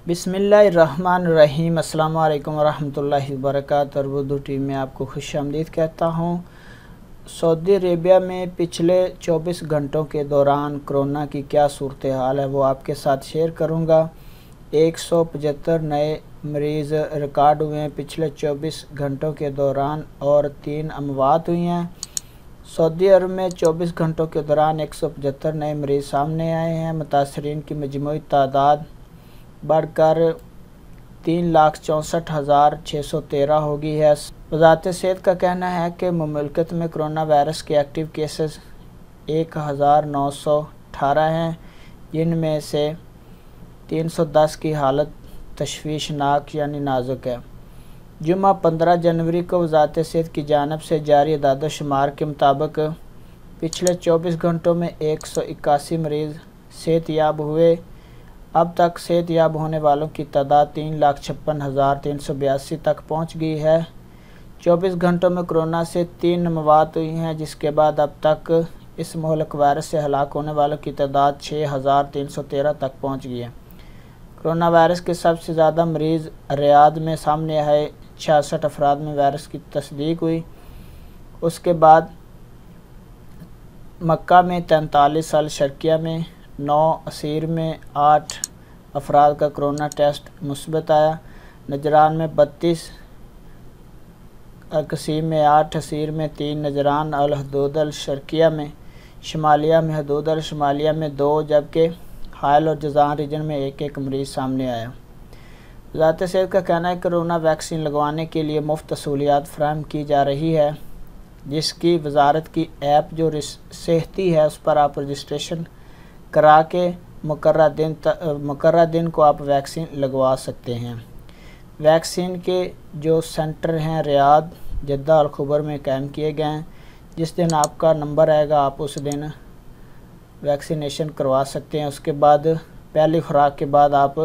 बिस्मिल्लाहिर्रहमानिर्रहीम। अस्सलाम वालेकुम वरहमतुल्लाहि वबरकातुहू। उर्दू टीम में आपको खुशामदीद कहता हूँ। सऊदी अरेबिया में पिछले 24 घंटों के दौरान कोरोना की क्या सूरत हाल है वो आपके साथ शेयर करूँगा। 175 नए मरीज़ रिकॉर्ड हुए हैं पिछले 24 घंटों के दौरान और 3 अमवात हुई हैं। सऊदी अरब में 24 घंटों के दौरान 175 नए मरीज़ सामने आए हैं। मुतासरीन की मजमूई तादाद बढ़कर 3,64,613 हो गई है। वज़ारत सेहत का कहना है कि मुमलिकत में कोरोना वायरस के एक्टिव केसेस 1,918 हैं, जिनमें से 310 की हालत तशवीशनाक यानी नाजुक है। जुम्मा 15 जनवरी को वज़ारत सेहत की जानिब से जारी अदाद शुमार के मुताबिक पिछले 24 घंटों में 181 मरीज़ सेहतयाब हुए। अब तक सेहतयाब होने वालों की तादाद 3,56,382 तक पहुंच गई है। 24 घंटों में कोरोना से 3 अमवात हुई हैं, जिसके बाद अब तक इस महलक वायरस से हलाक होने वालों की तादाद 6,313 तक पहुंच गई है। कोरोना वायरस के सबसे ज़्यादा मरीज़ रियाद में सामने आए। 66 अफराद में वायरस की तस्दीक हुई। उसके बाद मक्का में 43, अल शर्किया में 9, असीर में 8 अफराद का कोरोना टेस्ट मुस्बत आया। नजरान में 32, कसीम में 8, असीर में 3, नजरान अल हदूद अल शर्किया में, शमालिया में हदूद अल शमालिया में 2, जबकि हायल और जज़ान रीजन में 1-1 मरीज़ सामने आया। वज़ारत सेहत का कहना है कि कोरोना वैक्सीन लगवाने के लिए मुफ्त सहूलियात फराहम की जा रही है, जिसकी वजारत की ऐप जो सेहती है उस पर आप रजिस्ट्रेशन करा के मुकर्रर दिन को आप वैक्सीन लगवा सकते हैं। वैक्सीन के जो सेंटर हैं रियाद, जद्दा और खुबर में कायम किए गए हैं। जिस दिन आपका नंबर आएगा आप उस दिन वैक्सीनेशन करवा सकते हैं। उसके बाद पहली खुराक के बाद आप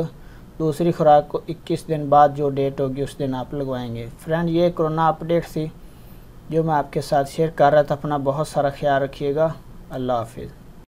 दूसरी खुराक को 21 दिन बाद जो डेट होगी उस दिन आप लगवाएंगे। फ्रेंड, ये कोरोना अपडेट थी जो मैं आपके साथ शेयर कर रहा था। अपना बहुत सारा ख्याल रखिएगा। अल्लाह हाफिज़।